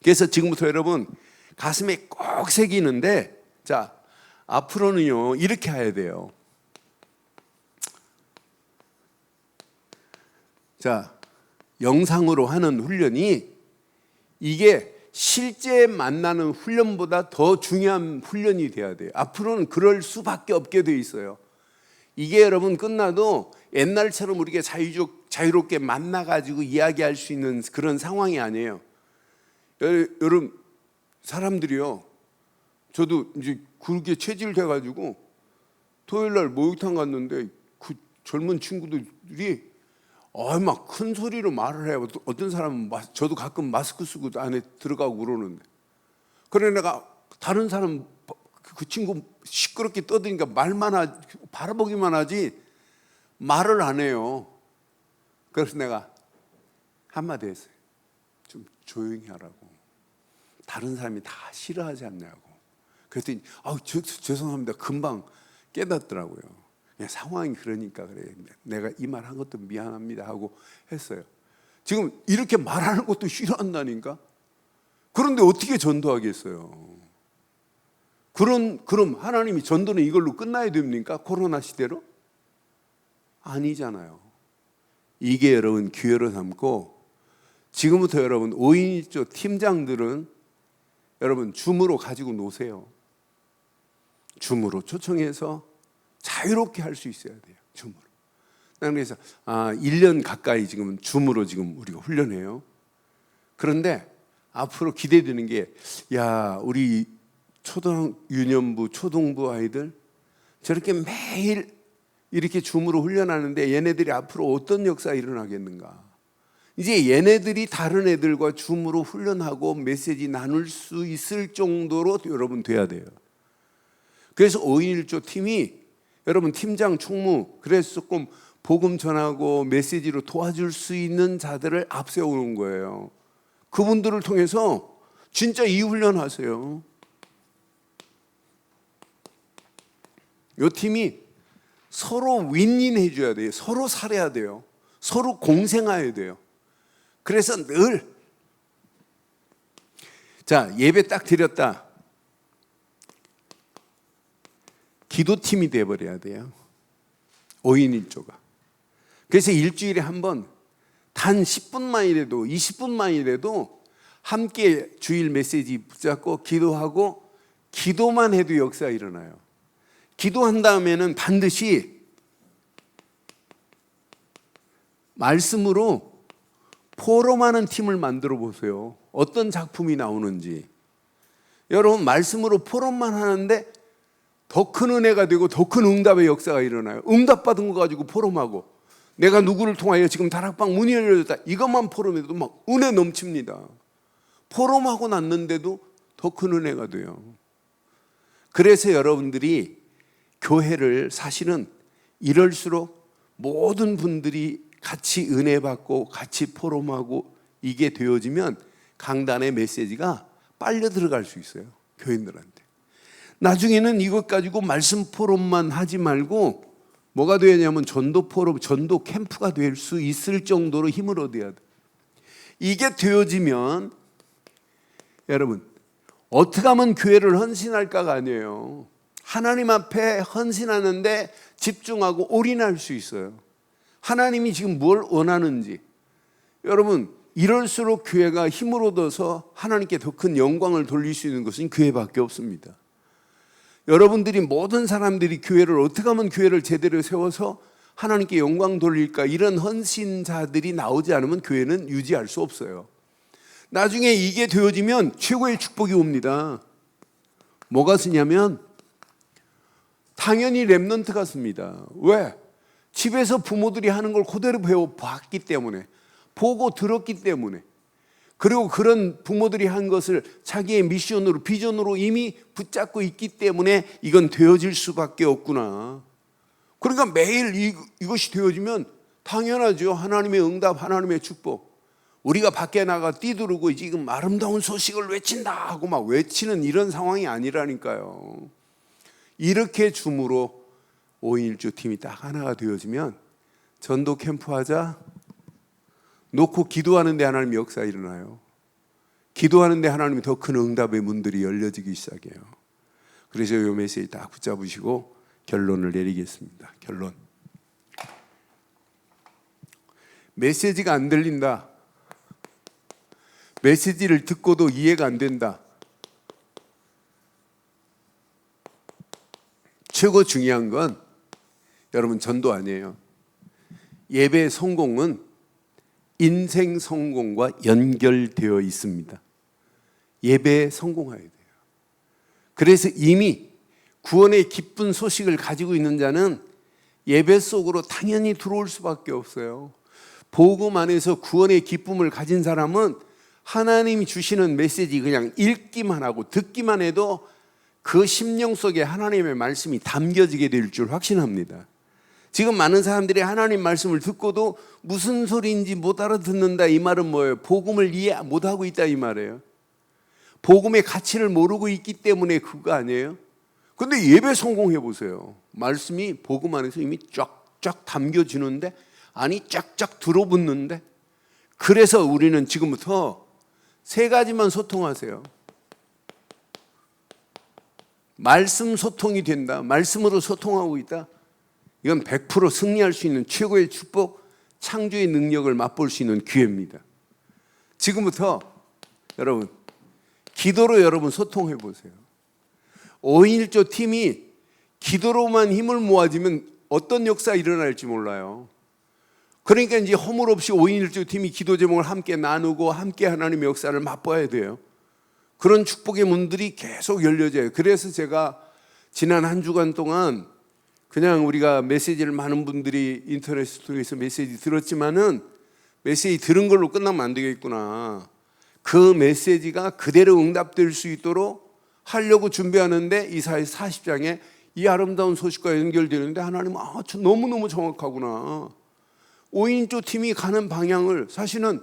그래서 지금부터 여러분 가슴에 꼭 새기는데, 자, 앞으로는요 이렇게 해야 돼요. 자, 영상으로 하는 훈련이 이게 실제 만나는 훈련보다 더 중요한 훈련이 돼야 돼요. 앞으로는 그럴 수밖에 없게 돼 있어요. 이게 여러분 끝나도 옛날처럼 우리가 자유롭게 만나가지고 이야기할 수 있는 그런 상황이 아니에요. 여러분 사람들이요, 저도 이제 그렇게 체질돼가지고 토요일날 목욕탕 갔는데 그 젊은 친구들이 막 큰 소리로 말을 해요. 어떤 사람은 저도 가끔 마스크 쓰고 안에 들어가고 그러는데, 그래 내가 다른 사람 그 친구 시끄럽게 떠드니까 말만 하지, 바라보기만 하지 말을 안 해요. 그래서 내가 한마디 했어요. 좀 조용히 하라고. 다른 사람이 다 싫어하지 않냐고. 그랬더니 죄송합니다. 금방 깨닫더라고요. 그냥 상황이 그러니까 그래. 내가 이 말 한 것도 미안합니다 하고 했어요. 지금 이렇게 말하는 것도 싫어한다니까. 그런데 어떻게 전도하겠어요? 그럼 하나님이 전도는 이걸로 끝나야 됩니까? 코로나 시대로? 아니잖아요. 이게 여러분 기회로 삼고, 지금부터 여러분 5인 1조 팀장들은 여러분 줌으로 가지고 노세요. 줌으로 초청해서 자유롭게 할 수 있어야 돼요. 줌으로. 그래서 1년 가까이 지금 줌으로 지금 우리가 훈련해요. 그런데 앞으로 기대되는 게, 우리 유년부, 초등부 아이들 저렇게 매일 이렇게 줌으로 훈련하는데 얘네들이 앞으로 어떤 역사가 일어나겠는가. 이제 얘네들이 다른 애들과 줌으로 훈련하고 메시지 나눌 수 있을 정도로 여러분 돼야 돼요. 그래서 5인 1조 팀이 여러분 팀장, 총무, 그래서 조금 복음 전하고 메시지로 도와줄 수 있는 자들을 앞세우는 거예요. 그분들을 통해서 진짜 이 훈련 하세요. 이 팀이 서로 윈윈 해줘야 돼요. 서로 살아야 돼요. 서로 공생해야 돼요. 그래서 늘, 자, 예배 딱 드렸다. 기도팀이 돼버려야 돼요. 5인 1조가. 그래서 일주일에 한 번 단 10분만이라도 20분만이라도 함께 주일 메시지 붙잡고 기도하고, 기도만 해도 역사가 일어나요. 기도한 다음에는 반드시 말씀으로 포럼하는 팀을 만들어 보세요. 어떤 작품이 나오는지. 여러분 말씀으로 포럼만 하는데 더 큰 은혜가 되고 더 큰 응답의 역사가 일어나요. 응답받은 거 가지고 포럼하고, 내가 누구를 통하여 지금 다락방 문이 열려졌다, 이것만 포럼해도 막 은혜 넘칩니다. 포럼하고 났는데도 더 큰 은혜가 돼요. 그래서 여러분들이 교회를 사실은 이럴수록 모든 분들이 같이 은혜 받고 같이 포럼하고 이게 되어지면 강단의 메시지가 빨려 들어갈 수 있어요. 교인들한테. 나중에는 이것 가지고 말씀 포럼만 하지 말고 뭐가 되냐면 전도 포럼, 전도 캠프가 될 수 있을 정도로 힘을 얻어야 돼. 이게 되어지면 여러분 어떻게 하면 교회를 헌신할까가 아니에요. 하나님 앞에 헌신하는데 집중하고 올인할 수 있어요. 하나님이 지금 뭘 원하는지. 여러분 이럴수록 교회가 힘을 얻어서 하나님께 더 큰 영광을 돌릴 수 있는 것은 교회밖에 없습니다. 여러분들이 모든 사람들이 교회를 어떻게 하면 교회를 제대로 세워서 하나님께 영광 돌릴까, 이런 헌신자들이 나오지 않으면 교회는 유지할 수 없어요. 나중에 이게 되어지면 최고의 축복이 옵니다. 뭐가 쓰냐면 당연히 렘넌트가 씁니다. 왜? 집에서 부모들이 하는 걸 그대로 배워봤기 때문에, 보고 들었기 때문에, 그리고 그런 부모들이 한 것을 자기의 미션으로, 비전으로 이미 붙잡고 있기 때문에 이건 되어질 수밖에 없구나. 그러니까 매일 이것이 되어지면 당연하죠. 하나님의 응답, 하나님의 축복. 우리가 밖에 나가 뛰두르고 지금 아름다운 소식을 외친다 하고 막 외치는 이런 상황이 아니라니까요. 이렇게 줌으로 5인 1조 팀이 딱 하나가 되어지면 전도 캠프 하자 놓고 기도하는데 하나님의 역사 일어나요. 기도하는데 하나님이 더 큰 응답의 문들이 열려지기 시작해요. 그래서 이 메시지 딱 붙잡으시고 결론을 내리겠습니다. 결론. 메시지가 안 들린다. 메시지를 듣고도 이해가 안 된다. 최고 중요한 건 여러분 전도 아니에요. 예배 성공은 인생 성공과 연결되어 있습니다. 예배에 성공해야 돼요. 그래서 이미 구원의 기쁜 소식을 가지고 있는 자는 예배 속으로 당연히 들어올 수밖에 없어요. 복음 안에서 구원의 기쁨을 가진 사람은 하나님이 주시는 메시지 그냥 읽기만 하고 듣기만 해도 그 심령 속에 하나님의 말씀이 담겨지게 될 줄 확신합니다. 지금 많은 사람들이 하나님 말씀을 듣고도 무슨 소리인지 못 알아듣는다 이 말은 뭐예요? 복음을 이해 못하고 있다 이 말이에요. 복음의 가치를 모르고 있기 때문에 그거 아니에요? 근데 예배 성공해 보세요. 말씀이 복음 안에서 이미 쫙쫙 담겨지는데 아니 쫙쫙 들어붙는데 그래서 우리는 지금부터 세 가지만 소통하세요. 말씀 소통이 된다. 말씀으로 소통하고 있다. 이건 100% 승리할 수 있는 최고의 축복, 창조의 능력을 맛볼 수 있는 기회입니다. 지금부터 여러분 기도로 여러분 소통해 보세요. 5인 1조 팀이 기도로만 힘을 모아지면 어떤 역사 일어날지 몰라요. 그러니까 이제 허물 없이 5인 1조 팀이 기도 제목을 함께 나누고 함께 하나님의 역사를 맛봐야 돼요. 그런 축복의 문들이 계속 열려져요. 그래서 제가 지난 한 주간 동안 그냥 우리가 메시지를 많은 분들이 인터넷을 통해서 메시지 들었지만은 메시지 들은 걸로 끝나면 안 되겠구나. 그 메시지가 그대로 응답될 수 있도록 하려고 준비하는데 이사야서 40장에 이 아름다운 소식과 연결되는데 하나님은 너무너무 정확하구나. 5인 1조 팀이 가는 방향을 사실은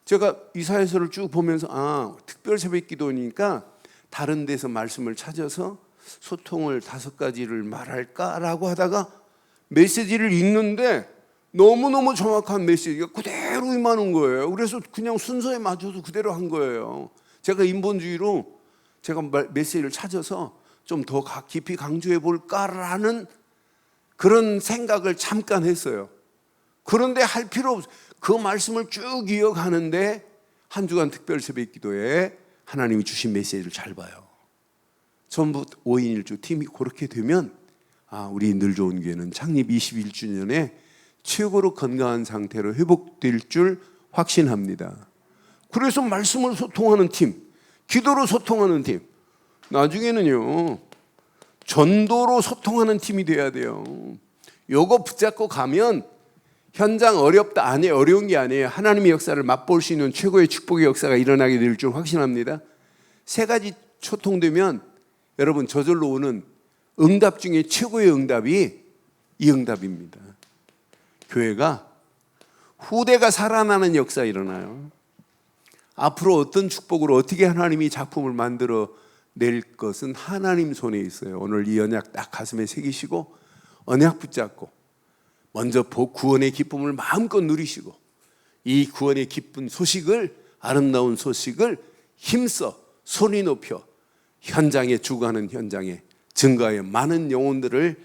제가 이사야서를 쭉 보면서 특별 새벽 기도니까 다른 데서 말씀을 찾아서 소통을 5가지를 말할까라고 하다가 메시지를 읽는데 너무너무 정확한 메시지가 그대로 임하는 거예요. 그래서 그냥 순서에 맞춰서 그대로 한 거예요. 제가 인본주의로 제가 메시지를 찾아서 좀 더 깊이 강조해 볼까라는 그런 생각을 잠깐 했어요. 그런데 할 필요 없어요. 그 말씀을 쭉 이어가는데 한 주간 특별 새벽 기도에 하나님이 주신 메시지를 잘 봐요. 전부 5인 1조 팀이 그렇게 되면 우리 늘 좋은 교회는 창립 21주년에 최고로 건강한 상태로 회복될 줄 확신합니다. 그래서 말씀을 소통하는 팀, 기도로 소통하는 팀, 나중에는요 전도로 소통하는 팀이 돼야 돼요. 요거 붙잡고 가면 현장 어렵다 아니에요. 어려운 게 아니에요. 하나님의 역사를 맛볼 수 있는 최고의 축복의 역사가 일어나게 될 줄 확신합니다. 세 가지 소통되면 여러분 저절로 오는 응답 중에 최고의 응답이 이 응답입니다. 교회가 후대가 살아나는 역사 일어나요. 앞으로 어떤 축복으로 어떻게 하나님이 작품을 만들어 낼 것은 하나님 손에 있어요. 오늘 이 언약 딱 가슴에 새기시고 언약 붙잡고 먼저 구원의 기쁨을 마음껏 누리시고 이 구원의 기쁜 소식을 아름다운 소식을 힘써 소리 높여 현장에 주고하는 현장에 증거하여 많은 영혼들을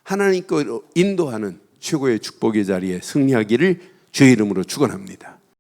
하나님께로 인도하는 최고의 축복의 자리에 승리하기를 주의 이름으로 축원합니다.